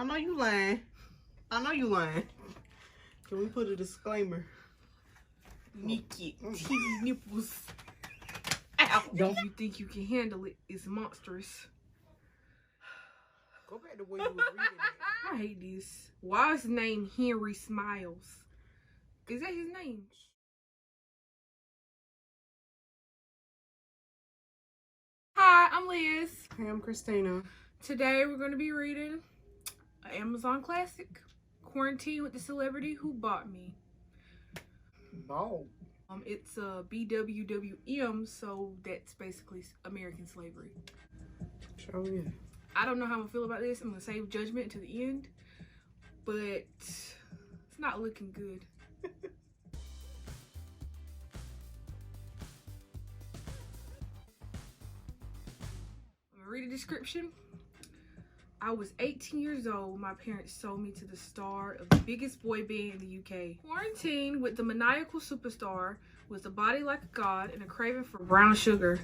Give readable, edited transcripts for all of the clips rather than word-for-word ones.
I know you lying. I know you lying. Can we put a disclaimer? Naked titty nipples. Ow. Don't you think you can handle it? It's monstrous. Go back to where you was reading it. I hate this. Why is his name Henry Smiles? Is that his name? Hi, I'm Liz. Hey, I'm Christina. Today we're going to be reading an Amazon classic, Quarantine with the Celebrity Who Bought Me. Ball. It's a BWWM, so that's basically American slavery. Sure is. I don't know how I'm gonna feel about this. I'm gonna save judgment until the end, but it's not looking good. I'm gonna read a description. I was 18 years old. My parents sold me to the star of the biggest boy band in the UK. Quarantine with the maniacal superstar with a body like a god and a craving for brown sugar.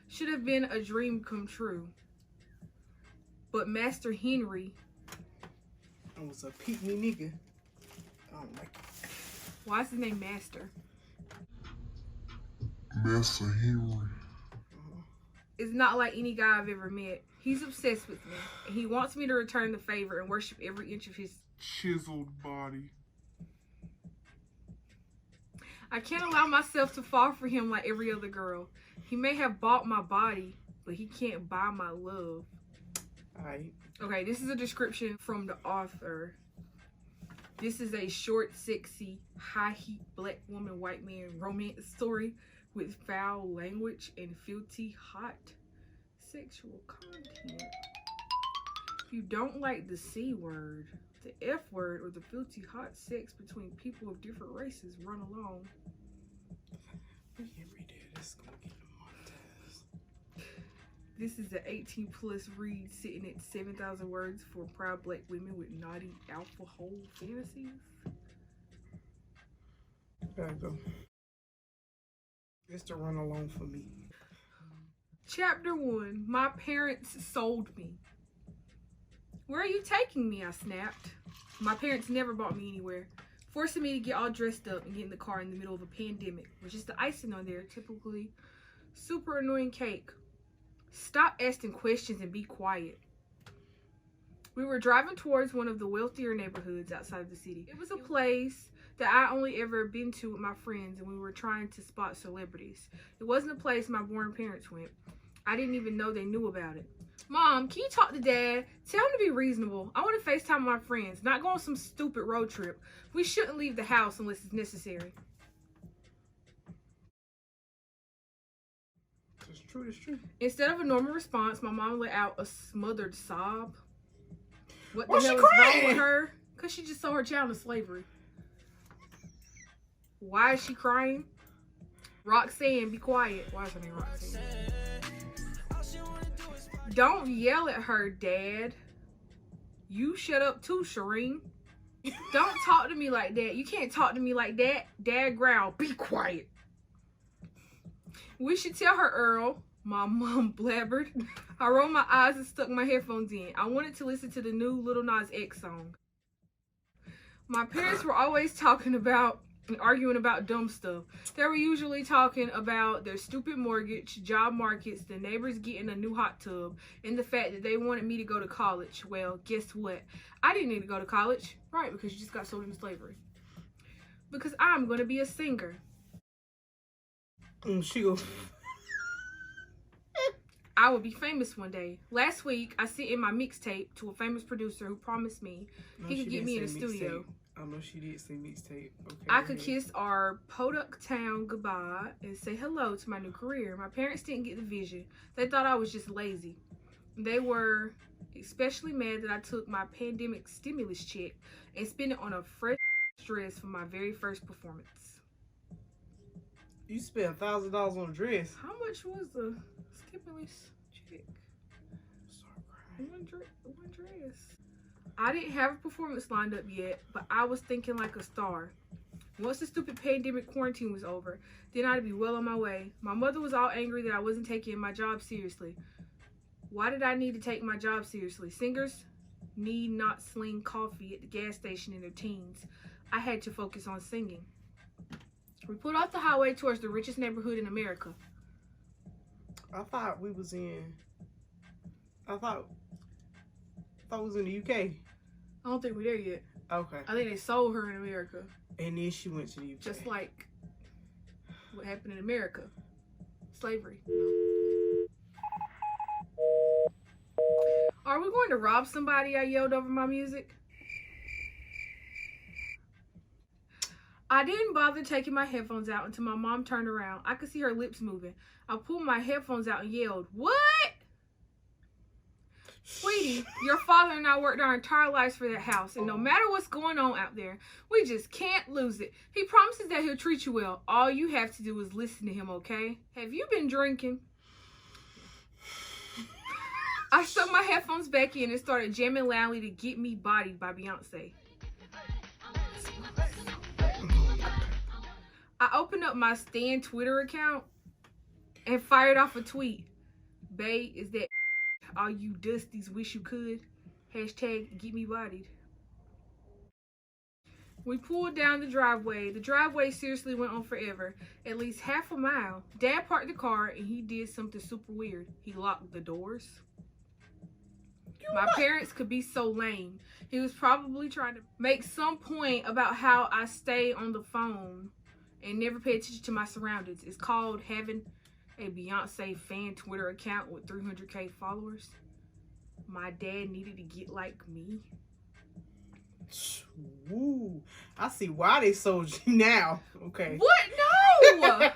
Should have been a dream come true. But Master Henry... I was a peep me nigga. I don't like it. Why is his name Master? Master Henry. Is not like any guy I've ever met. He's obsessed with me, and he wants me to return the favor and worship every inch of his Chiseled body. I can't allow myself to fall for him like every other girl. He may have bought my body, but he can't buy my love. Alright. Okay, this is a description from the author. This is a short, sexy, high-heat black woman, white man romance story with foul language and filthy, hot sexual content. If you don't like the C word, the F word, or the filthy, hot sex between people of different races, run along. We can't read that. This is gonna get demonetized. This is an 18+ read sitting at 7,000 words for proud black women with naughty alpha hole fantasies. Gotta go. It's to run along for me. Chapter 1. My parents sold me. Where are you taking me? I snapped. My parents never brought me anywhere, forcing me to get all dressed up and get in the car in the middle of a pandemic, with just the icing on their typically super annoying cake. Stop asking questions and be quiet. We were driving towards one of the wealthier neighborhoods outside of the city. It was a place that I only ever been to with my friends, and we were trying to spot celebrities. It wasn't a place my born parents went. I didn't even know they knew about it. Mom, can you talk to Dad? Tell him to be reasonable. I want to FaceTime my friends, not go on some stupid road trip. We shouldn't leave the house unless it's necessary. It's true, it's true. Instead of a normal response, my mom let out a smothered sob. What the Why's hell she is wrong crying? with her? Because she just sold her child into slavery. Why is she crying? Roxanne, be quiet. Why is her name Roxanne? Don't yell at her, Dad. You shut up too, Shareen. Don't talk to me like that. You can't talk to me like that. Dad growled, be quiet. We should tell her, Earl. My mom blabbered. I rolled my eyes and stuck my headphones in. I wanted to listen to the new Lil Nas X song. My parents were always talking about and arguing about dumb stuff. They were usually talking about their stupid mortgage, job markets, the neighbors getting a new hot tub, and the fact that they wanted me to go to college. Well, guess what? I didn't need to go to college. Right, because you just got sold into slavery. Because I'm going to be a singer. She goes. I will be famous one day. Last week, I sent in my mixtape to a famous producer who promised me he could get me in the studio. I know she did say mixtape. Okay. I could kiss our Podunk town goodbye and say hello to my new career. My parents didn't get the vision. They thought I was just lazy. They were especially mad that I took my pandemic stimulus check and spent it on a fresh dress for my very first performance. You spent $1,000 on a dress. How much was the stimulus check? Start crying. One dress. I didn't have a performance lined up yet, but I was thinking like a star. Once the stupid pandemic quarantine was over, then I'd be well on my way. My mother was all angry that I wasn't taking my job seriously. Why did I need to take my job seriously? Singers need not sling coffee at the gas station in their teens. I had to focus on singing. We pulled off the highway towards the richest neighborhood in America. I thought we was in. I thought it was in the UK. I don't think we're there yet. Okay. I think they sold her in America. And then she went to the UK. Just like what happened in America. Slavery. Are we going to rob somebody? I yelled over my music. I didn't bother taking my headphones out until my mom turned around. I could see her lips moving. I pulled my headphones out and yelled, "What?" Sweetie, your father and I worked our entire lives for that house, and no matter what's going on out there, we just can't lose it. He promises that he'll treat you well. All you have to do is listen to him, okay? Have you been drinking? I stuck my headphones back in and started jamming loudly to Get Me Bodied by Beyonce. I opened up my Stan Twitter account and fired off a tweet. Bae, is that all you dusties wish you could? Hashtag Get Me Bodied. We pulled down the driveway. The driveway seriously went on forever, at least half a mile. Dad parked the car and he did something super weird. He locked the doors. My parents could be so lame. He was probably trying to make some point about how I stay on the phone and never pay attention to my surroundings. It's called having a Beyonce fan Twitter account with 300K followers. My dad needed to get like me. Ooh, I see why they sold you now. Okay. What? No!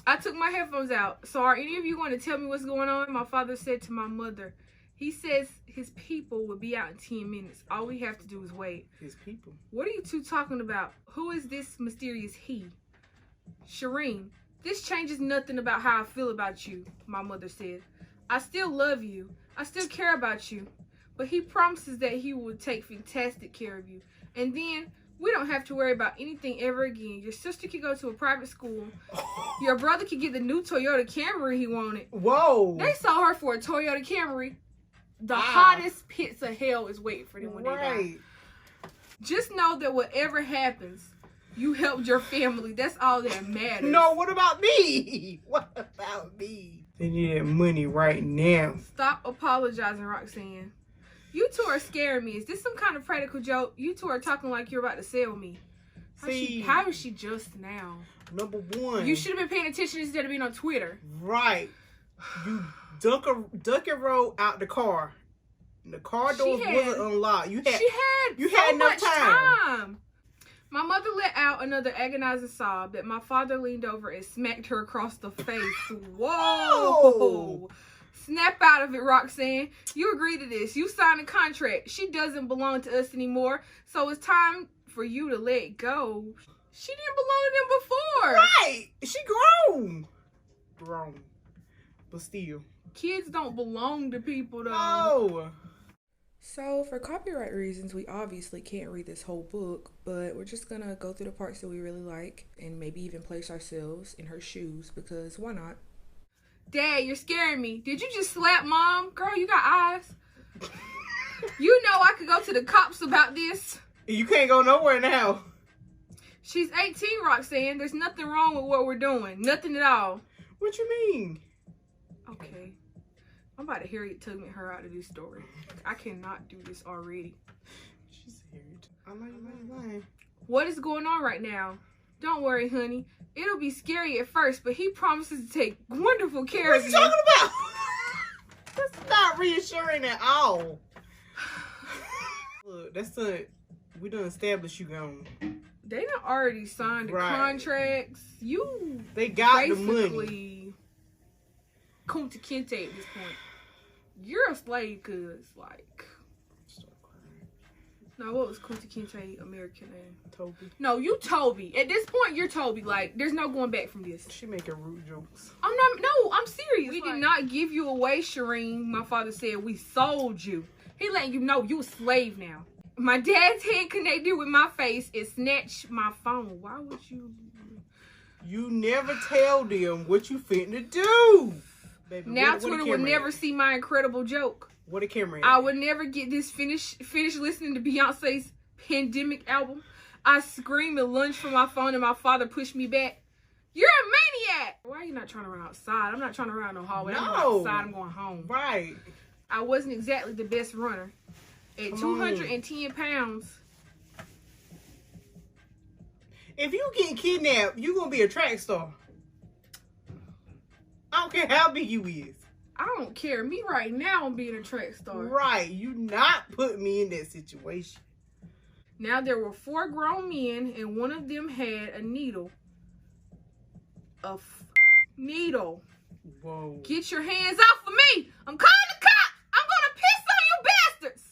I took my headphones out. So are any of you going to tell me what's going on? My father said to my mother, he says his people will be out in 10 minutes. All we have to do is wait. His people? What are you two talking about? Who is this mysterious he? Shareen, this changes nothing about how I feel about you, my mother said. I still love you. I still care about you. But he promises that he will take fantastic care of you. And then we don't have to worry about anything ever again. Your sister can go to a private school. Your brother can get the new Toyota Camry he wanted. Whoa. They sold her for a Toyota Camry. The hottest pits of hell is waiting for them when they die. Just know that whatever happens, you helped your family. That's all that matters. No, what about me? What about me? They need that money right now. Stop apologizing, Roxanne. You two are scaring me. Is this some kind of practical joke? You two are talking like you're about to sell me. How is she just now? Number one. You should have been paying attention instead of being on Twitter. Right. You duck and roll out the car. The car doors wasn't unlocked. You had enough time. My mother let out another agonizing sob that my father leaned over and smacked her across the face. Whoa! Snap out of it, Roxanne. You agreed to this. You signed a contract. She doesn't belong to us anymore, so it's time for you to let go. She didn't belong to them before. Right. She grown. But still. Kids don't belong to people, though. No. So, for copyright reasons, we obviously can't read this whole book, but we're just gonna go through the parts that we really like and maybe even place ourselves in her shoes, because why not? Dad, you're scaring me. Did you just slap Mom? Girl, you got eyes. You know I could go to the cops about this. You can't go nowhere now. She's 18, Roxanne. There's nothing wrong with what we're doing. Nothing at all. What you mean? Okay. I'm about to Harriet Tubman her out of this story. I cannot do this already. She's scared. I know you lying. What is going on right now? Don't worry, honey. It'll be scary at first, but he promises to take wonderful care of you. What are you talking about? That's not reassuring at all. Look, that's it. We done established you gone. They done already signed the contracts. They got the money. Basically Kunta Kinte at this point. You're a slave, cuz, like. No, what was Kunta Kinte American name? Toby. No, you Toby. At this point, you're Toby. Like, there's no going back from this. She making rude jokes. I'm serious. We did not give you away, Shareen. My father said we sold you. He letting you know you a slave now. My dad's hand connected with my face and snatched my phone. Why would you? You never tell them what you finna do. Baby, now Twitter will never see my incredible joke. What a camera. I would never get this finish listening to Beyonce's Pandemic album. I screamed and lunged for my phone and my father pushed me back. You're a maniac! Why are you not trying to run outside? I'm not trying to run no hallway. No. I'm going outside. I'm going home. Right. I wasn't exactly the best runner. At 210 pounds. If you get kidnapped, you gonna be a track star. I don't care how big you is. I don't care. Me right now, I'm being a track star. Right. You not put me in that situation. Now, there were 4 grown men, and one of them had a needle. Needle. Whoa. Get your hands off of me! I'm calling the cops! I'm gonna piss on you bastards!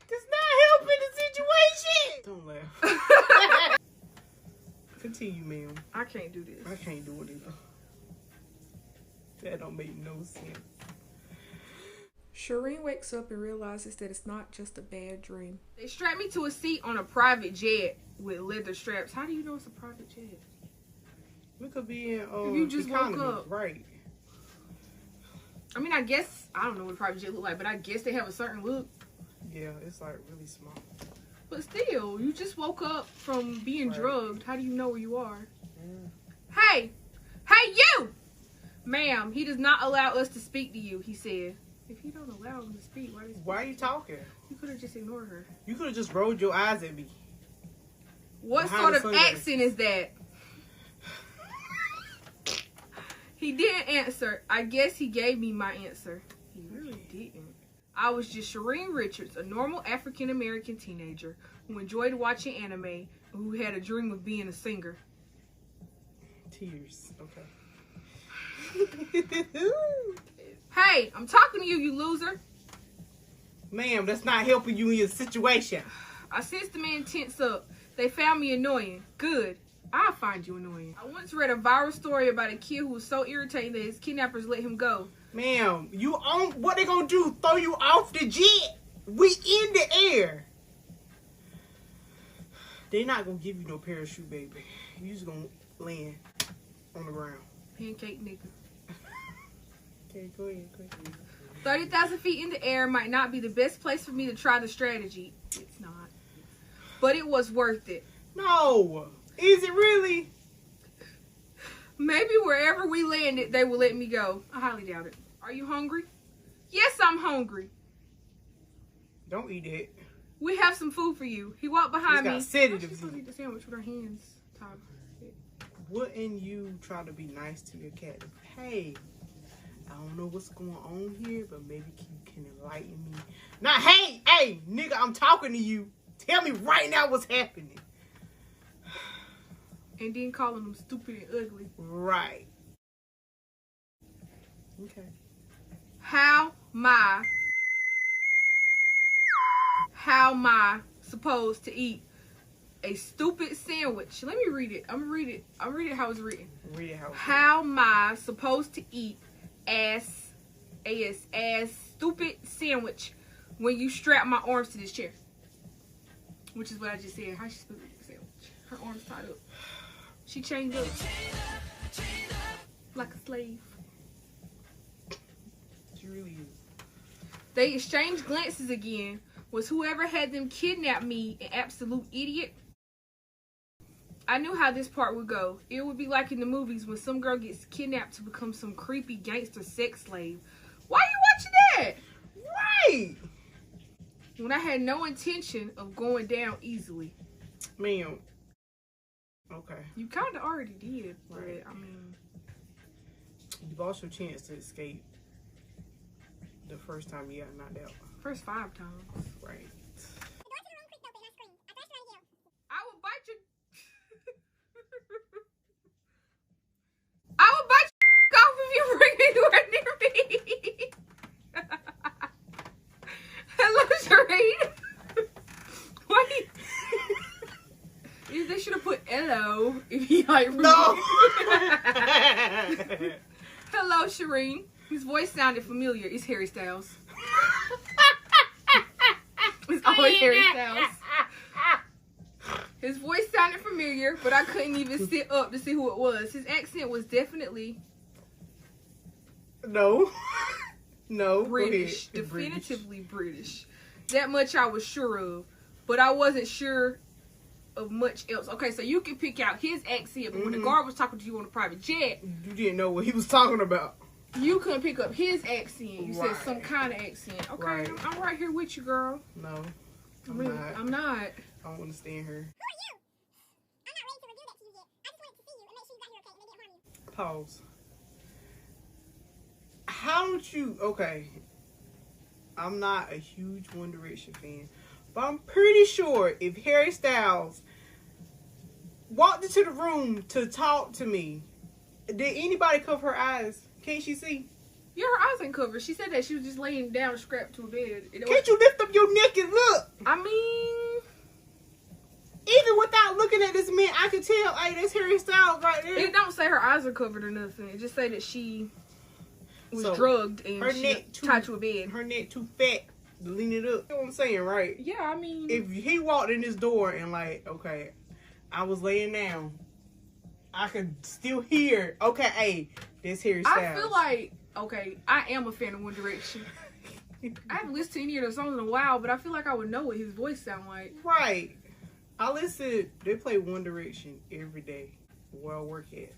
That's not helping the situation. Don't laugh. Continue, ma'am. I can't do this. I can't do it either. That don't make no sense. Shareen wakes up and realizes that it's not just a bad dream. They strapped me to a seat on a private jet with leather straps. How do you know it's a private jet? We could be in If you just economy. woke up. Right. I mean, I guess, I don't know what a private jet look like, but I guess they have a certain look. Yeah, it's like really small. But still, you just woke up from being drugged. How do you know where you are? Yeah. Hey! Hey, you! Ma'am, he does not allow us to speak to you, he said. If he don't allow him to speak, why are you talking? You could have just ignored her. You could have just rolled your eyes at me. What Behind sort of accent is that? He didn't answer. I guess he gave me my answer. He really didn't. I was just Shareen Richards, a normal African-American teenager who enjoyed watching anime and who had a dream of being a singer. Tears. Okay. Hey, I'm talking to you, you loser. Ma'am, that's not helping you in your situation. I sensed the man tense up. They found me annoying. Good. I'll find you annoying. I once read a viral story about a kid who was so irritated that his kidnappers let him go. Ma'am, you on what they gonna do? Throw you off the jet? We in the air. They not gonna give you no parachute, baby. You just gonna land on the ground. Pancake nigga. Okay, go ahead. 30,000 feet in the air might not be the best place for me to try the strategy. It's not. But it was worth it. No. Is it really? Maybe wherever we landed, they will let me go. I highly doubt it. Are you hungry? Yes, I'm hungry. Don't eat it. We have some food for you. He walked behind me. Got sedatives. She's gonna eat the sandwich with her hands tied. Wouldn't you try to be nice to your cat? Hey, I don't know what's going on here, but maybe you can enlighten me. Now, hey, nigga, I'm talking to you. Tell me right now what's happening. And then calling them stupid and ugly. Right. Okay. How am I supposed to eat a stupid sandwich? Let me read it. I'm gonna read it how it's written. Read it how it's written. How am I supposed to eat a stupid sandwich when you strap my arms to this chair? Which is what I just said. How she supposed to eat a sandwich? Her arms tied up. She chained up like a slave. She really is. They exchanged glances again. Was whoever had them kidnap me an absolute idiot? I knew how this part would go. It would be like in the movies when some girl gets kidnapped to become some creepy gangster sex slave. Why are you watching that? Right. When I had no intention of going down easily. Ma'am. Okay. You kind of already did, but Right. I mean... You lost your chance to escape the first time you got knocked out. First 5 times. Right. I will bite your... I will bite your off if you bring anywhere near me. Hello, Shareen. Wait. They should have put hello if he like... No. Hello, Shareen. His voice sounded familiar. It's Harry Styles. It's always Harry Styles. His voice sounded familiar, but I couldn't even sit up to see who it was. His accent was definitely... No. No, British. Definitively British. That much I was sure of. But I wasn't sure of much else. Okay, so you can pick out his accent, but when the guard was talking to you on a private jet, you didn't know what he was talking about. You couldn't pick up his accent. You said some kind of accent. Okay, Right. I'm right here with you, girl. No, I'm not. I don't understand her. Pause. How don't you? Okay, I'm not a huge One Direction fan, but I'm pretty sure if Harry Styles walked into the room to talk to me, did anybody cover her eyes? Can't she see? Yeah, her eyes ain't covered. She said that she was just laying down, strapped to a bed. Can't you lift up your neck and look? I mean, even without looking at this man, I could tell, hey, that's Harry Styles right there. it don't say her eyes are covered or nothing. It just say that she was drugged and her she neck tied to a bed. Her neck too fat to lean it up. You know what I'm saying, right? Yeah, I mean, if he walked in this door and like, okay, I was laying down, I could still hear, okay, hey, this Harry Styles. I feel like, okay, I am a fan of One Direction. I haven't listened to any of their songs in a while, but I feel like I would know what his voice sound like. Right. I listen, they play One Direction every day where I work at.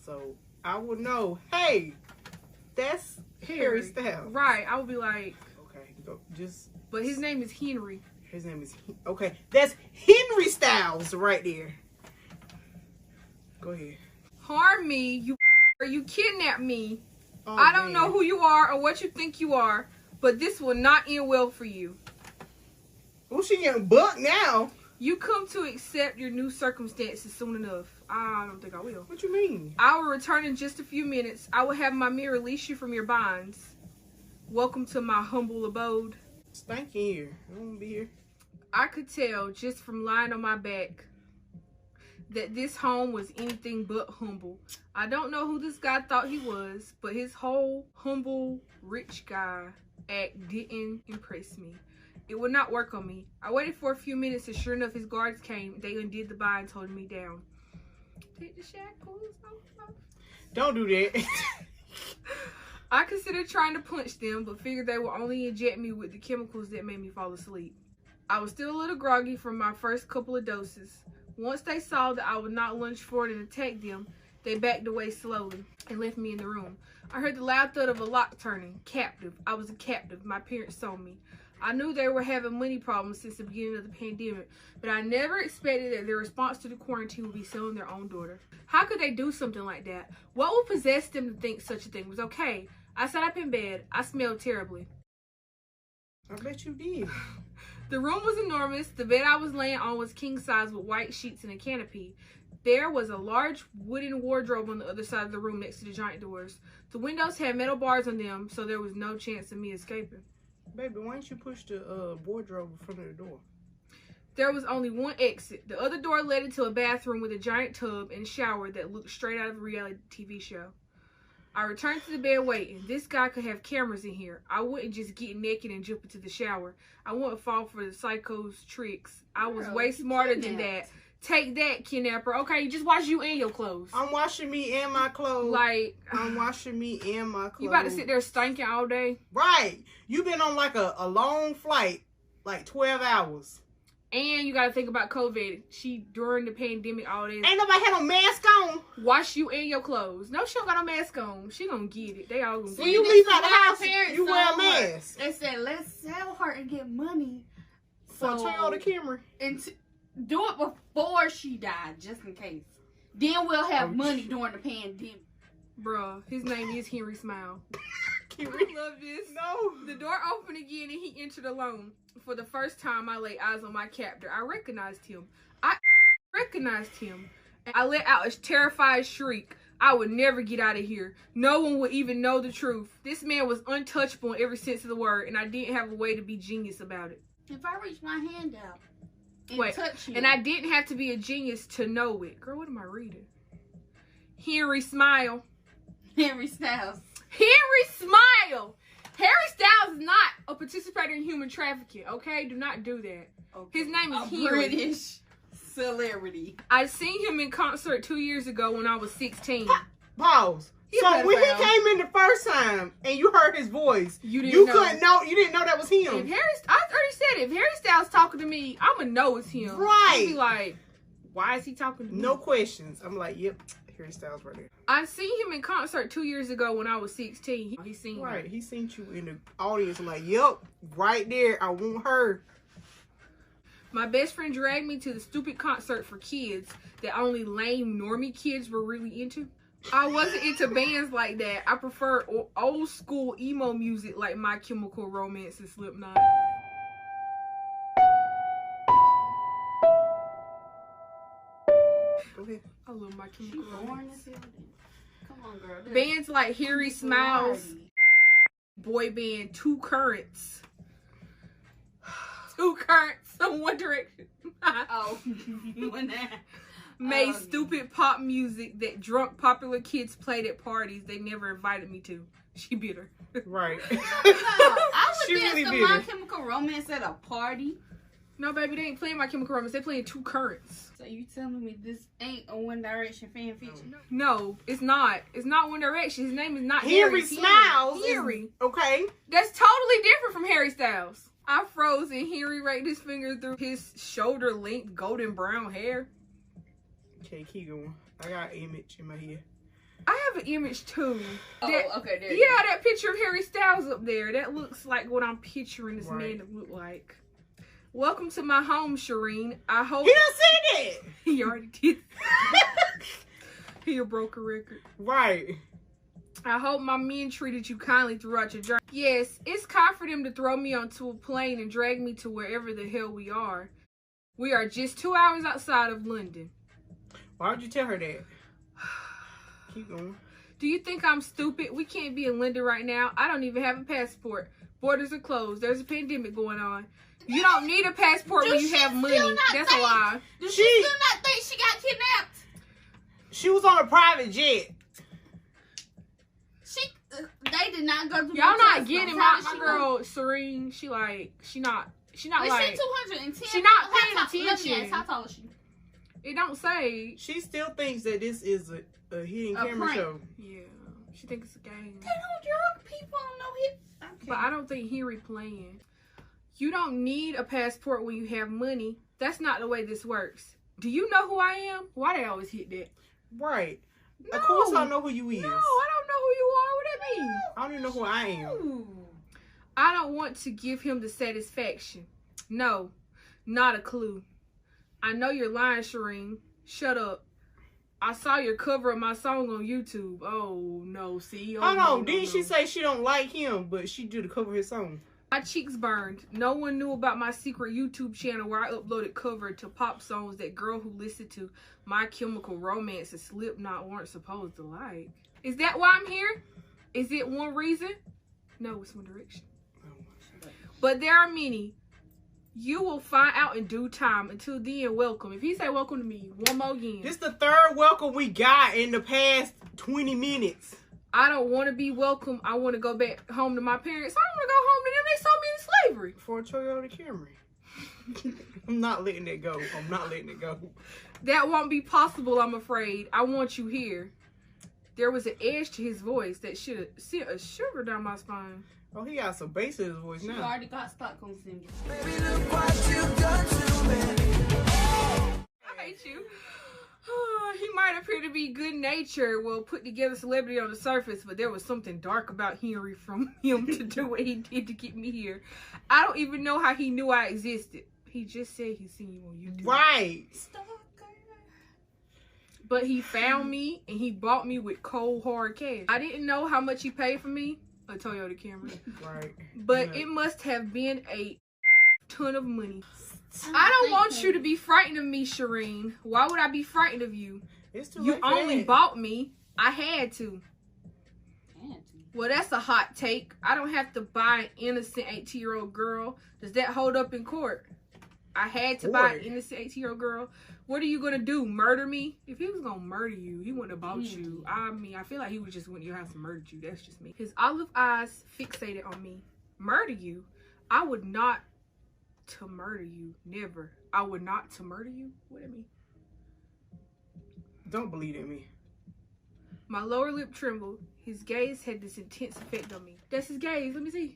So I would know, hey, that's Harry Styles. Right. I would be like, okay, go just. But his name is Henry. His name is, okay, that's Henry Styles right there. Go ahead. Harm me, you kidnap me. Oh, I don't know who you are or what you think you are, but this will not end well for you. Oh, she getting bucked now. You come to accept your new circumstances soon enough. I don't think I will. What you mean? I will return in just a few minutes. I will have my mirror release you from your bonds. Welcome to my humble abode. Stank in here. I don't want to be here. I could tell just from lying on my back that this home was anything but humble. I don't know who this guy thought he was, but his whole humble, rich guy act didn't impress me. It would not work on me. I waited for a few minutes and sure enough his guards came. They undid the bind and holding me down. Take the shackles off. Don't do that. I considered trying to punch them, but figured they would only inject me with the chemicals that made me fall asleep. I was still a little groggy from my first couple of doses. Once they saw that I would not lunge forward and attack them, they backed away slowly and left me in the room. I heard the loud thud of a lock turning. Captive. I was a captive. My parents sold me. I knew they were having money problems since the beginning of the pandemic, but I never expected that their response to the quarantine would be selling their own daughter. How could they do something like that? What would possess them to think such a thing was okay? I sat up in bed. I smelled terribly. I bet you did. The room was enormous. The bed I was laying on was king size with white sheets and a canopy. There was a large wooden wardrobe on the other side of the room next to the giant doors. The windows had metal bars on them, so there was no chance of me escaping. Baby, why don't you push the wardrobe in front of the door? There was only one exit. The other door led into a bathroom with a giant tub and shower that looked straight out of a reality TV show. I returned to the bed waiting. This guy could have cameras in here. I wouldn't just get naked and jump into the shower. I wouldn't fall for the psycho's tricks. I was way smarter than that. Take that, kidnapper. Okay, just wash you and your clothes. I'm washing me and my clothes. Like, I'm washing me and my clothes. You about to sit there stinking all day? Right. You been on like a long flight, like 12 hours. And you got to think about COVID. She, during the pandemic, all day. Ain't nobody had no mask on. Wash you and your clothes. No, she don't got no mask on. She gonna get it. They all gonna get it. When you leave out the house, you wear a mask. They said, let's sell her and get money. So turn on the camera. And do it before she died, just in case. Then we'll have money during the pandemic. Bruh, his name is Henry Smile. I love this. No. The door opened again and he entered alone. For the first time I laid eyes on my captor. I recognized him. I let out a terrified shriek. I would never get out of here. No one would even know the truth. This man was untouchable in every sense of the word, and I didn't have a way to be genius about it. If I reach my hand out and touch you. And I didn't have to be a genius to know it. Girl, what am I reading? Henry Smile. Henry Styles. Henry Smile. Harry Styles is not a participator in human trafficking, okay? Do not do that. Okay. His name is Henry. British celebrity. I seen him in concert 2 years ago when I was 16. Pause. So when he came in the first time and you heard his voice, you didn't know that was him. I already said it. If Harry Styles talking to me, I'ma know it's him. Right. I'll be like, why is he talking to me? No questions. I'm like, yep, Harry Styles right there. I seen him in concert 2 years ago when I was 16. He seen right. me. He seen you in the audience. I'm like, yep, right there. I want her. My best friend dragged me to the stupid concert for kids that only lame normie kids were really into. I wasn't into bands like that. I prefer old school emo music like My Chemical Romance and Slipknot. Go ahead. I love My Chemical Romance. Come on, girl. Bands like Harry Smiles, boy band Two Currents. Two Currents from One Direction. Oh, Made stupid pop music that drunk popular kids played at parties they never invited me to. She bitter. Right. No, I would She dance really to bitter. My Chemical Romance at a party. No, baby, they ain't playing My Chemical Romance. They playing Two Currents. So you telling me this ain't a One Direction fan fiction? No, it's not. It's not One Direction. His name is not Harry Harry. Smiles. Harry. Okay. That's totally different from Harry Styles. I froze and Harry raked his finger through his shoulder-length golden brown hair. Okay, keep going. I got an image in my head. I have an image too. Okay, there you Yeah, go. that picture of Harry Styles up there. That looks like what I'm picturing this Right. man to look like. Welcome to my home, Shareen. I hope He done said it. he already did. He broke a record. Right. I hope my men treated you kindly throughout your journey. Yes, it's kind for them to throw me onto a plane and drag me to wherever the hell we are. We are just 2 hours outside of London. Why would you tell her that? Keep going. Do you think I'm stupid? We can't be in London right now. I don't even have a passport. Borders are closed. There's a pandemic going on. You don't need a passport when you have money. That's a lie. Does she still not think she got kidnapped? She was on a private jet. They did not go through. Y'all not getting my How did she girl Shareen. She not Is like she 210? she not paying Let me attention. ask, how tall is she? It don't say. She still thinks that this is a hidden camera prank. show. Yeah, she thinks it's a game. They don't drug people on no hit. Okay. But I don't think Harry playing. You don't need a passport when you have money. That's not the way this works. Do you know who I am? Why they always hit that? Right. No. Of course I know who you is. No, I don't know who you are. What that mean? I don't even know who I am. Ooh. I don't want to give him the satisfaction. No, not a clue. I know you're lying, Shareen. Shut up. I saw your cover of my song on YouTube. Oh, no, see? Hold on. Didn't she say she don't like him, but she do the cover of his song? My cheeks burned. No one knew about my secret YouTube channel where I uploaded cover to pop songs that girl who listened to My Chemical Romance and Slipknot weren't supposed to like. Is that why I'm here? Is it one reason? No, it's One Direction. But there are many. You will find out in due time. Until then, welcome. If he say welcome to me, one more again. This the third welcome we got in the past 20 minutes. I don't want to be welcome. I want to go back home to my parents. I don't want to go home to them. They sold me into slavery. For a Toyota Camry. I'm not letting it go. I'm not letting it go. That won't be possible, I'm afraid. I want you here. There was an edge to his voice that should have sent a shiver down my spine. Oh, he got some bass in his voice She now. already got Stockholm syndrome. I hate you. He might appear to be good-natured, well put together celebrity on the surface, but there was something dark about Henry from him to do what he did to get me here. I don't even know how he knew I existed. He just said he seen you on YouTube. Right. But he found me and he bought me with cold hard cash. I didn't know how much he paid for me, a Toyota Camry. Right. But it must have been a ton of money. I don't want you to be frightened of me, Shareen. Why would I be frightened of you? It's too You late for only that. bought me. I had to. Well, that's a hot take. I don't have to buy an innocent 18-year-old girl. Does that hold up in court? I had to buy an innocent 18-year-old girl. What are you going to do? Murder me? If he was going to murder you, he wouldn't have bought you. I mean, I feel like he would just went to your house and murdered you. That's just me. His olive eyes fixated on me. Murder you? I would not to murder you. Never. I would not to murder you? What do you mean? Don't believe in me. My lower lip trembled. His gaze had this intense effect on me. That's his gaze. Let me see.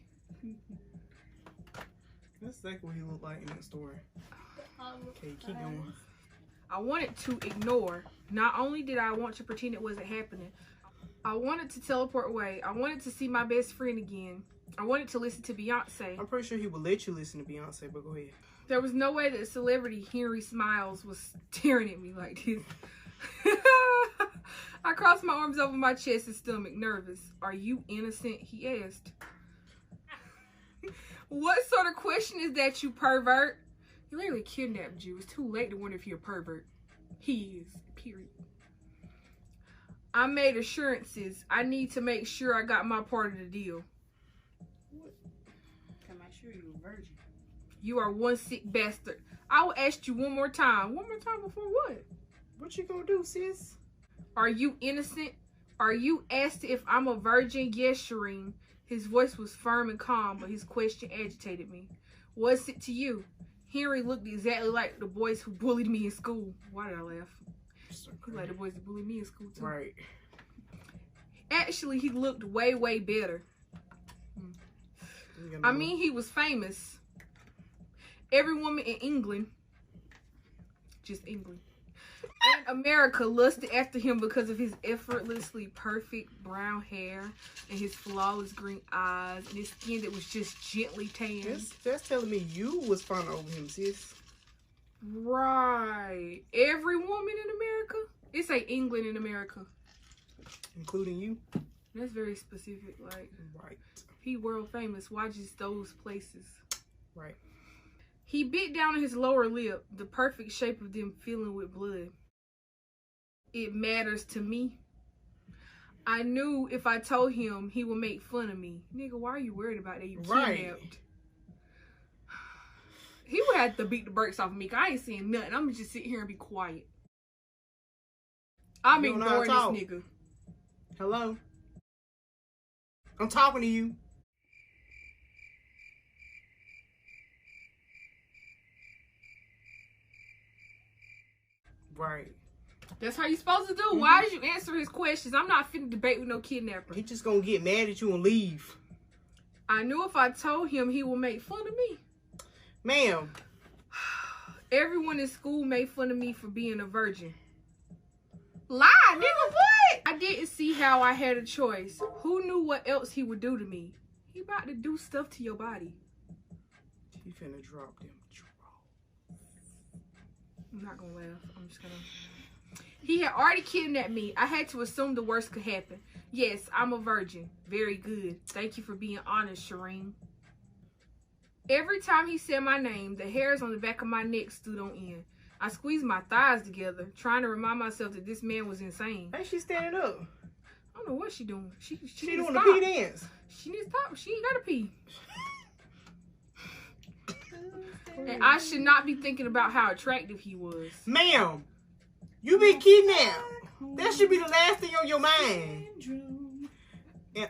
That's exactly what he looked like in that story. Okay, keep going. I wanted to ignore. Not only did I want to pretend it wasn't happening, I wanted to teleport away. I wanted to see my best friend again. I wanted to listen to Beyonce. I'm pretty sure he would let you listen to Beyonce, but go ahead. There was no way that celebrity Henry Smiles was staring at me like this. I crossed my arms over my chest and stomach, nervous. Are you innocent? He asked. What sort of question is that, you pervert? He literally kidnapped you. It's too late to wonder if you're a pervert. He is, period. I made assurances. I need to make sure I got my part of the deal. What? Can I make sure you're a virgin? You are one sick bastard. I will ask you one more time. One more time before what? What you gonna do, sis? Are you innocent? Are you asked if I'm a virgin? Yes, Shareen. His voice was firm and calm, but his question agitated me. What's it to you? Henry looked exactly like the boys who bullied me in school. Why did I laugh? So He like the boys who bullied me in school too. right. Actually, he looked way, way better. I mean, he was famous. Every woman in England, just England, and America lusted after him because of his effortlessly perfect brown hair and his flawless green eyes and his skin that was just gently tanned. That's telling me you was fawning over him, sis. Right. Every woman in America? It say England in America. Including you? That's very specific. Like, Right. he world famous. Why just those places? Right. He bit down on his lower lip, the perfect shape of them filling with blood. It matters to me. I knew if I told him, he would make fun of me. Nigga, why are you worried about that? You kidnapped. He would have to beat the brakes off of me, 'cause I ain't saying nothing. I'm gonna just sit here and be quiet. I'm You don't know how to ignoring this talk. nigga. Hello? I'm talking to you. Right. That's how you supposed to do. Why did you answer his questions? I'm not finna debate with no kidnapper. He just gonna get mad at you and leave. I knew if I told him, he would make fun of me. Ma'am. Everyone in school made fun of me for being a virgin. Lie, nigga, what? I didn't see how I had a choice. Who knew what else he would do to me? He about to do stuff to your body. He finna drop them. I'm not gonna laugh. I'm just gonna... He had already kidnapped me. I had to assume the worst could happen. Yes, I'm a virgin. Very good. Thank you for being honest, Shareen. Every time he said my name, the hairs on the back of my neck stood on end. I squeezed my thighs together, trying to remind myself that this man was insane. Hey, she's standing up. I don't know what she doing. She doing the pee dance. She needs to stop. She ain't gotta pee. And I should not be thinking about how attractive he was. Ma'am, you been kidnapped. That should be the last thing on your mind. Yeah.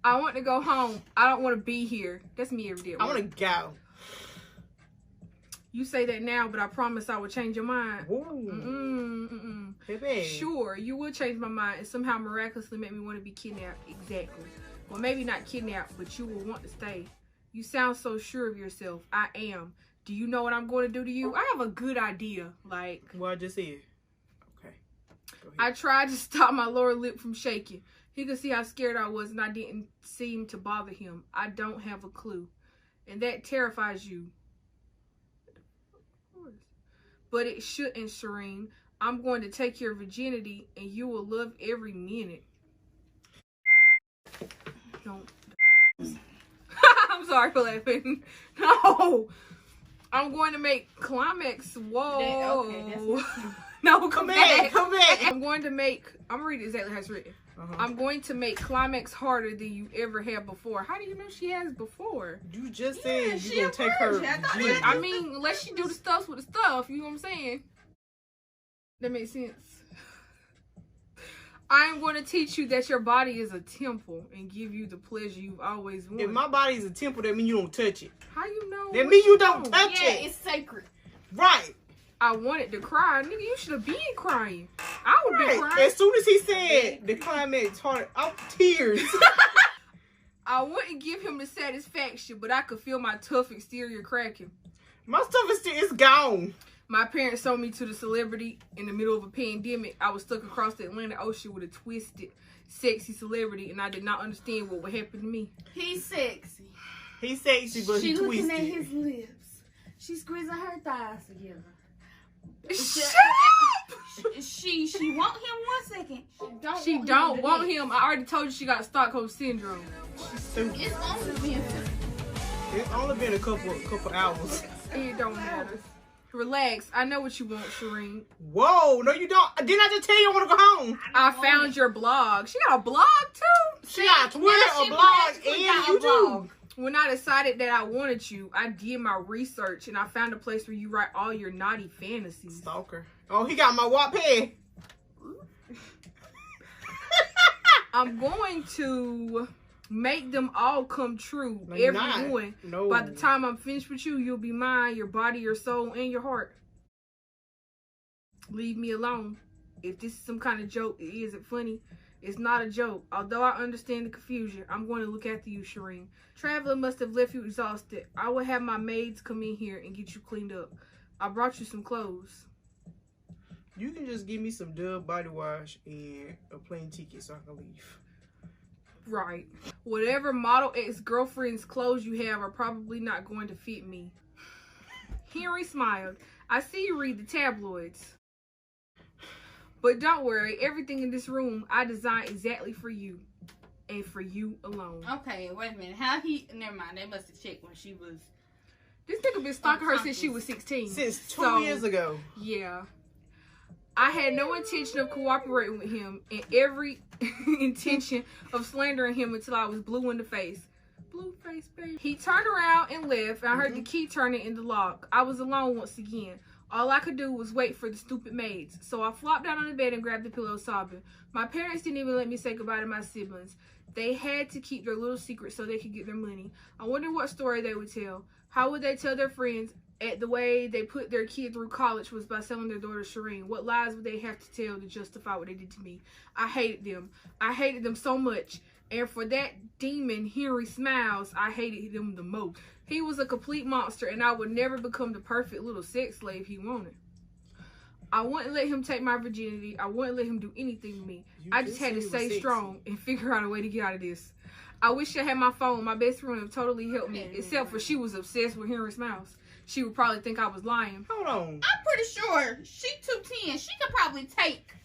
I want to go home. I don't want to be here. That's me every day at I work. want to go. You say that now, but I promise I will change your mind. Ooh. Baby. Sure, you will change my mind and somehow miraculously make me want to be kidnapped. Exactly. Well, maybe not kidnapped, but you will want to stay. You sound so sure of yourself. I am. Do you know what I'm going to do to you? I have a good idea. Like, Well, I just said. Okay. Go ahead. I tried to stop my lower lip from shaking. He could see how scared I was and I didn't seem to bother him. I don't have a clue. And that terrifies you. But it shouldn't, Shareen. I'm going to take your virginity and you will love every minute. Don't. I'm sorry for laughing. No. I'm going to make climax. Whoa. Okay, that's not cute. No, come back. Come back. I'm going to make, I'm going to read exactly how it's written. I'm going to make climax harder than you ever have before. How do you know she has before? You just said she you're a going to take her. virgin. I thought virginity. I mean, unless she do the stuff with the stuff, you know what I'm saying? That makes sense. I am going to teach you that your body is a temple and give you the pleasure you've always wanted. If my body is a temple, that means you don't touch it. How you know? That what means you don't know? touch Yeah, it. it's sacred. Right. I wanted to cry. Nigga, you should have been crying. I would be crying. As soon as he said the climax, tears. I wouldn't give him the satisfaction, but I could feel my tough exterior cracking. My stuff is gone. My parents sold me to the celebrity in the middle of a pandemic. I was stuck across the Atlantic Ocean with a twisted, sexy celebrity, and I did not understand what would happen to me. He's sexy. He's sexy, but he's twisted. She's looking at his lips. She's squeezing her thighs together. Shut up! She want him 1 second. She don't want him. I already told you she got Stockholm syndrome. She's stupid. It's only been a couple hours. It don't matter. Relax. I know what you want, Shareen. Whoa, no you don't. Didn't I just tell you I want to go home? I found your blog. She got a blog too? She got Twitter, a blog, and YouTube. When I decided that I wanted you, I did my research and I found a place where you write all your naughty fantasies. Stalker. Oh, he got my Wattpad. I'm going to make them all come true. Everyone. No. By the time I'm finished with you, you'll be mine, your body, your soul, and your heart. Leave me alone. If this is some kind of joke, it isn't funny. It's not a joke. Although I understand the confusion, I'm going to look after you, Shareen. Traveler must have left you exhausted. I will have my maids come in here and get you cleaned up. I brought you some clothes. You can just give me some Dove body wash and a plane ticket so I can leave. Right. Whatever model ex-girlfriend's clothes you have are probably not going to fit me. Henry smiled. I see you read the tabloids. But don't worry, everything in this room I designed exactly for you. And for you alone. Okay, wait a minute. How he... Never mind. They must have checked when she was... This nigga been stalking her since she was 16. Since 2 years ago. Yeah. I had no intention of cooperating with him and every intention of slandering him until I was blue in the face. Blue face, baby. He turned around and left, and I heard the key turning in the lock. I was alone once again. All I could do was wait for the stupid maids. So I flopped down on the bed and grabbed the pillow, sobbing. My parents didn't even let me say goodbye to my siblings. They had to keep their little secret so they could get their money. I wonder what story they would tell. How would they tell their friends at the way they put their kid through college was by selling their daughter Shareen? What lies would they have to tell to justify what they did to me? I hated them. I hated them so much. And for that demon, Henry Smiles, I hated him the most. He was a complete monster, and I would never become the perfect little sex slave he wanted. I wouldn't let him take my virginity. I wouldn't let him do anything to me. I just had to stay strong and figure out a way to get out of this. I wish I had my phone. My best friend would have totally helped me, except for she was obsessed with Henry Smiles. She would probably think I was lying. Hold on. I'm pretty sure she 210. She could probably take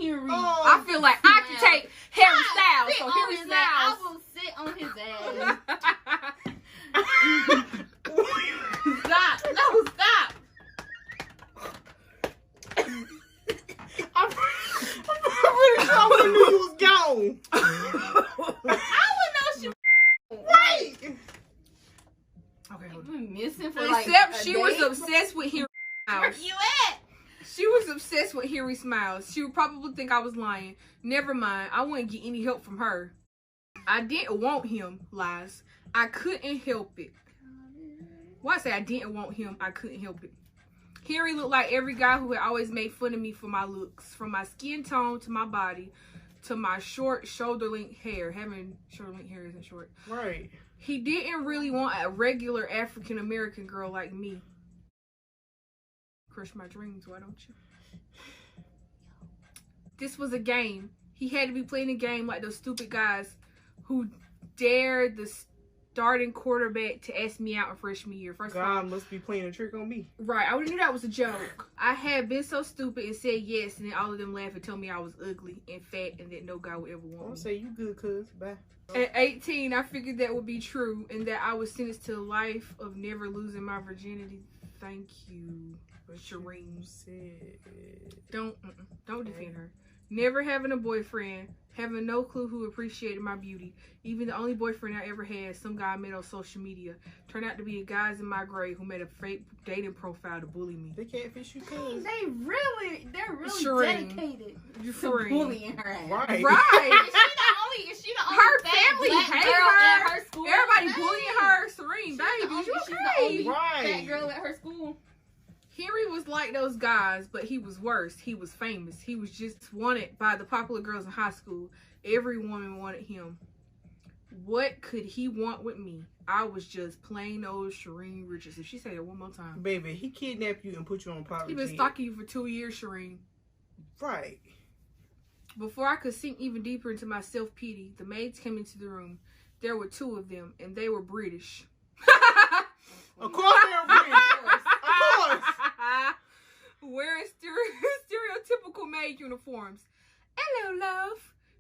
Henry. Oh, I feel like I can take Harry Styles. So Harry Styles. I will sit on his ass. Stop. No, stop. I'm pretty sure I knew you was gone. I would know she was right. Okay, hold been missing for except she was obsessed with Henry Smiles. Where you at? She was obsessed with Henry Smiles. She would probably think I was lying. Never mind. I wouldn't get any help from her. I didn't want him, lies. I couldn't help it. Why I say I didn't want him, I couldn't help it. Henry looked like every guy who had always made fun of me for my looks. From my skin tone to my body to my short shoulder-length hair. Having shoulder-length hair isn't short. Right. He didn't really want a regular African-American girl like me. Crush my dreams, why don't you? This was a game. He had to be playing a game like those stupid guys who dared the starting quarterback to ask me out in freshman year. First of all, God must be playing a trick on me. Right, I already knew that was a joke. I had been so stupid and said yes, and then all of them laughed and told me I was ugly and fat and that no guy would ever want me. I'll say you good, cuz. Bye. At 18, I figured that would be true and that I was sentenced to a life of never losing my virginity. Thank you, Shareen. Don't defend her. Never having a boyfriend, having no clue who appreciated my beauty. Even the only boyfriend I ever had, some guy I met on social media, turned out to be guys in my grade who made a fake dating profile to bully me. They can't fish you, cuz. They're really Shareen. dedicated to Shareen. bullying her ass. Right. Right. Is she the only Her fat family black hates girl her. at her school? Everybody Dang. bullying her. Serene, She's baby, the you only okay? Right. fat girl at her school. Henry was like those guys, but he was worse. He was famous. He was just wanted by the popular girls in high school. Every woman wanted him. What could he want with me? I was just plain old Shareen Richards. If she said it one more time. Baby, he kidnapped you and put you on private He been jet. stalking you for 2 years, Shareen. Right. Before I could sink even deeper into my self-pity, the maids came into the room. There were 2 of them, and they were British. Of course they're British. Of course. Wearing stereotypical maid uniforms. Hello, love.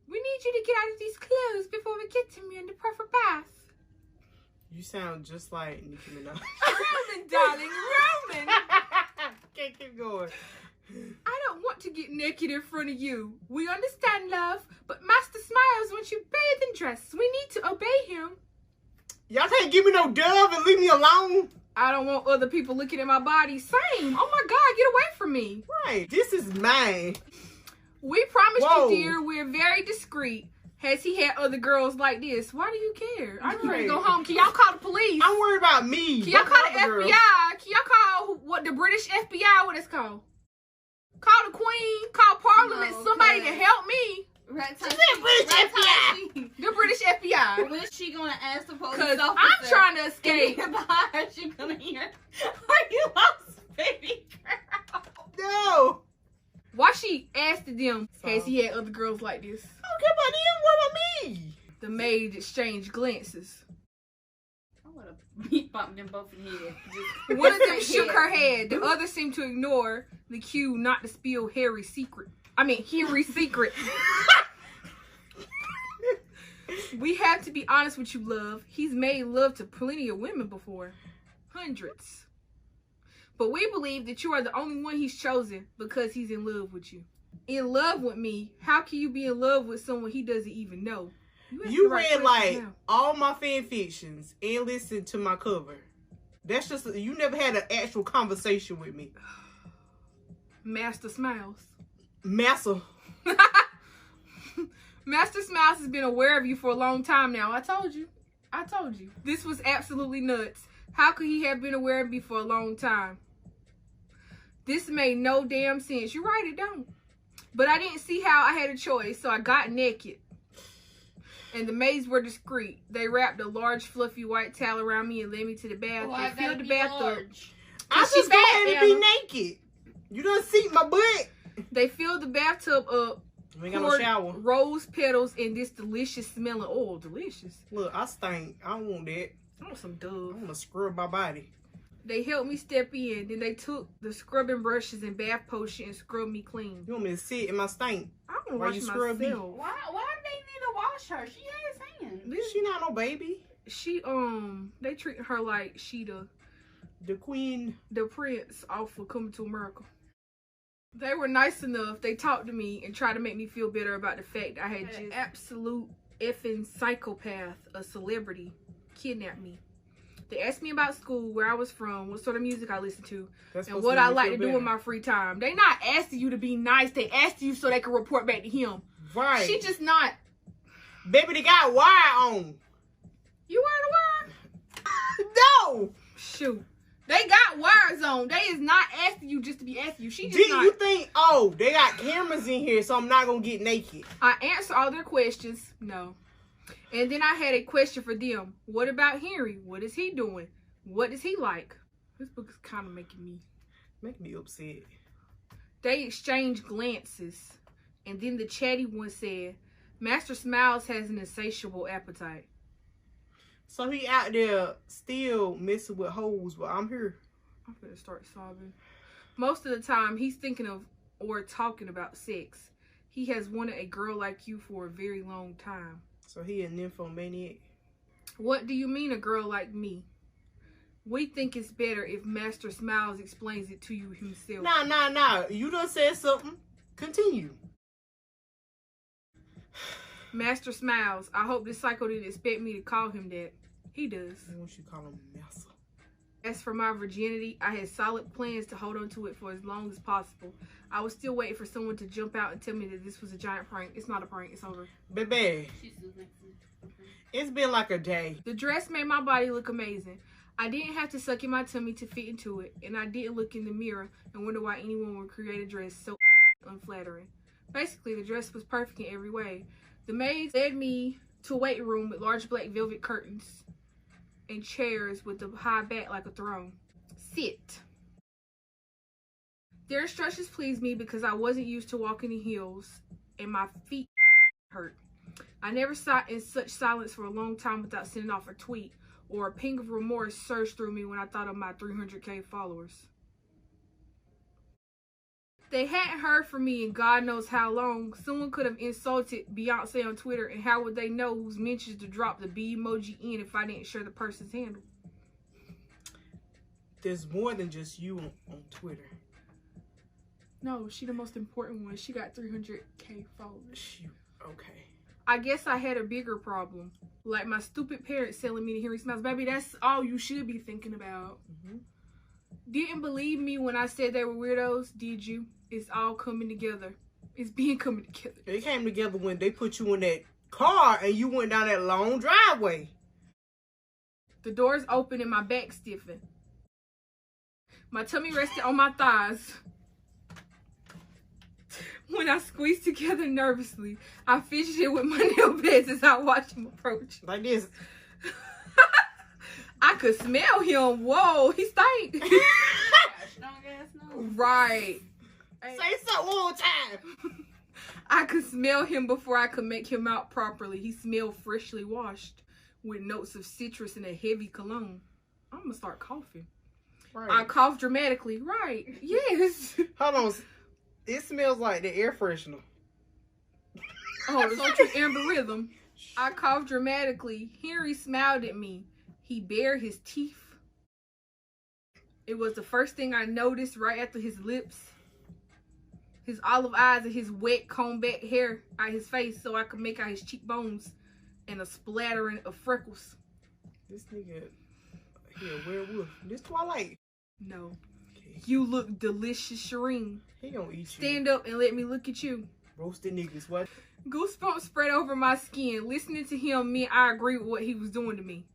We need you to get out of these clothes before we get to me in the proper bath. You sound just like Nicki Minaj. Roman, darling, Roman. Can't keep going. I don't want to get naked in front of you. We understand, love, but Master Smiles wants you bathed and dressed. We need to obey him. Y'all can't give me no dove and leave me alone. I don't want other people looking at my body. Same. Oh my God, get away from me. Right. This is mine. We promised Whoa. you, dear, we're very discreet. Has he had other girls like this? Why do you care? I'm ready to go home. Can y'all call the police? I'm worried about me. Can y'all call the Other FBI? girls. Can y'all call what the British FBI? What it's called? Call the Queen. Call Parliament. No, somebody to cause- help me. Right time. British FBI. The British FBI. When she gonna ask the police Because officer? I'm trying to escape. And behind her, she gonna hear, "Are you lost, baby girl?" No. Why she asked them, has he had other girls like this? I don't care about them. What about me? The maids exchanged glances. I would have beat bumped them both in the head. One of them shook her head. The other seemed to ignore the cue not to spill Henry's secret. We have to be honest with you, love. He's made love to plenty of women before. Hundreds. But we believe that you are the only one he's chosen because he's in love with you. In love with me? How can you be in love with someone he doesn't even know? You read like all my fan fictions and listened to my cover. That's just, you never had an actual conversation with me. Master Smiles. Massa. Master Smiles has been aware of you for a long time now. I told you. This was absolutely nuts. How could he have been aware of me for a long time? This made no damn sense. You're right, it don't. But I didn't see how I had a choice, so I got naked. And the maids were discreet. They wrapped a large fluffy white towel around me and led me to the bath. They filled the bathtub. I She just go bad, ahead and be naked. You done see my butt. They filled the bathtub up. We ain't got no shower. Rose petals and this delicious smelling oil. Delicious. Look, I stink. I don't want that. I want some I Dove. want to scrub my body. They helped me step in. Then they took the scrubbing brushes and bath potion and scrubbed me clean. You want me to sit in my stink? I want to Why wash you scrub me? myself. Why do they need to wash her? She has hands. She not no baby. She they treat her like she The queen. the prince off of Coming to America. They were nice enough. They talked to me and tried to make me feel better about the fact I had just absolute effing psychopath, a celebrity, kidnapped me. They asked me about school, where I was from, what sort of music I listened to, That's and supposed what make I me like feel to do better. in my free time. They not asking you to be nice. They asked you so they can report back to him. Right. She just not. Baby, they got wire on. You wearing a wire? No. Shoot. They got wires on. They is not asking you just to be asking you. She just Did not. you think, oh, they got cameras in here, so I'm not going to get naked? I answer all their questions. No. And then I had a question for them. What about Henry? What is he doing? What is he like? This book is kind of making me upset. They exchanged glances. And then the chatty one said, Master Smiles has an insatiable appetite. So he out there still messing with hoes, but I'm here. I'm gonna start sobbing. Most of the time, he's thinking of or talking about sex. He has wanted a girl like you for a very long time. So he a nymphomaniac. What do you mean a girl like me? We think it's better if Master Smiles explains it to you himself. Nah. You done said something. Continue. Master Smiles, I hope this psycho didn't expect me to call him that. He does. I want you to call him Massa. As for my virginity, I had solid plans to hold on to it for as long as possible. I was still waiting for someone to jump out and tell me that this was a giant prank. It's not a prank. It's over. Baby, She's next to me. it's been like a day. The dress made my body look amazing. I didn't have to suck in my tummy to fit into it, and I didn't look in the mirror and wonder why anyone would create a dress so unflattering. Basically, the dress was perfect in every way. The maids led me to a waiting room with large black velvet curtains and chairs with a high back like a throne. Sit. Their instructions pleased me because I wasn't used to walking in heels and my feet hurt. I never sat in such silence for a long time without sending off a tweet, or a ping of remorse surged through me when I thought of my 300K followers. They hadn't heard from me in God knows how long. Someone could have insulted Beyonce on Twitter, and how would they know whose mentions to drop the B emoji in if I didn't share the person's handle? There's more than just you on Twitter. No, she the most important one. She got 300K followers. Okay. I guess I had a bigger problem. Like my stupid parents telling me to Henry Smiles. Baby, that's all you should be thinking about. Mm-hmm. Didn't believe me when I said they were weirdos, did you? It's all coming together. It's being coming together. It came together when they put you in that car and you went down that long driveway. The doors opened and my back stiffened. My tummy rested on my thighs. When I squeezed together nervously, I fidgeted with my nail beds as I watched him approach. Like this. I could smell him. Whoa, he stank. Right. Say so one more time. I could smell him before I could make him out properly. He smelled freshly washed with notes of citrus and a heavy cologne. I'm going to start coughing. Right. I coughed dramatically. Right. Yes. Hold on. It smells like the air freshener. Oh, the sultry amber rhythm. I coughed dramatically. Henry smiled at me. He bared his teeth. It was the first thing I noticed right after his lips. His olive eyes and his wet comb back hair out his face so I could make out his cheekbones and a splattering of freckles. This nigga, he a werewolf. This Twilight. No. Okay. You look delicious, Shareen. He gonna eat you. Stand up and let me look at you. Roasted niggas, what? Goosebumps spread over my skin. Listening to him meant I agree with what he was doing to me.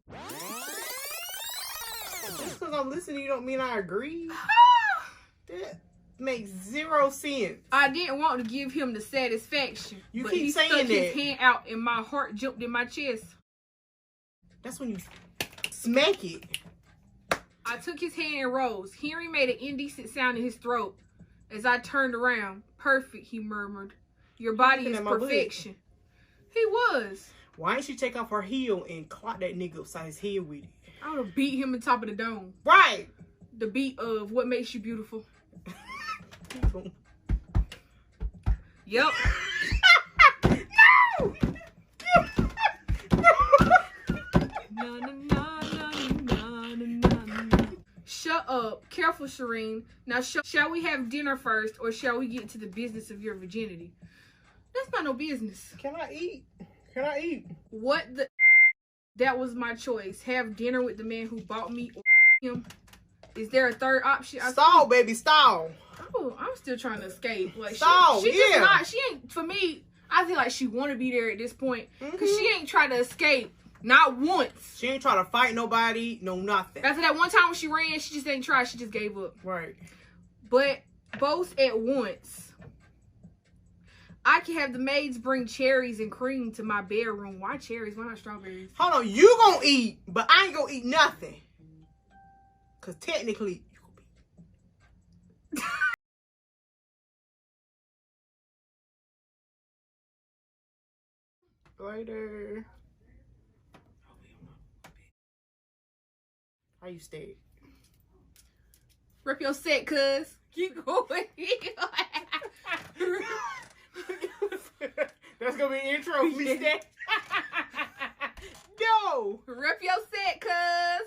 Just because I'm listening, you don't mean I agree. That makes zero sense. I didn't want to give him the satisfaction. You but keep he saying stuck that. His hand out and my heart jumped in my chest. That's when you smack it. I took his hand and rose. Henry made an indecent sound in his throat as I turned around. Perfect, he murmured. Your body is perfection. He was. Why didn't she take off her heel and clock that nigga upside his head with it? I would have beat him on top of the dome. Right. The beat of What Makes You Beautiful. Yep. No! Shut up. Careful, Shareen. Now, shall we have dinner first, or shall we get to the business of your virginity? That's not no business. Can I eat? Can I eat? What the... That was my choice. Have dinner with the man who bought me or him. Is there a third option? Stall, baby, stall. Oh, I'm still trying to escape. Like stall, she just not. She ain't. For me, I feel like she want to be there at this point because she ain't try to escape. Not once. She ain't try to fight nobody. No nothing. After that one time when she ran, she just ain't try. She just gave up. Right. But both at once. I can have the maids bring cherries and cream to my bedroom. Why cherries? Why not strawberries? Hold on, you gonna eat, but I ain't gonna eat nothing. Cause technically, you gonna be. Later. How you stay? Rip your set, cuz. Keep going. That's gonna be intro. We stay. Go. Rip your set, cuz.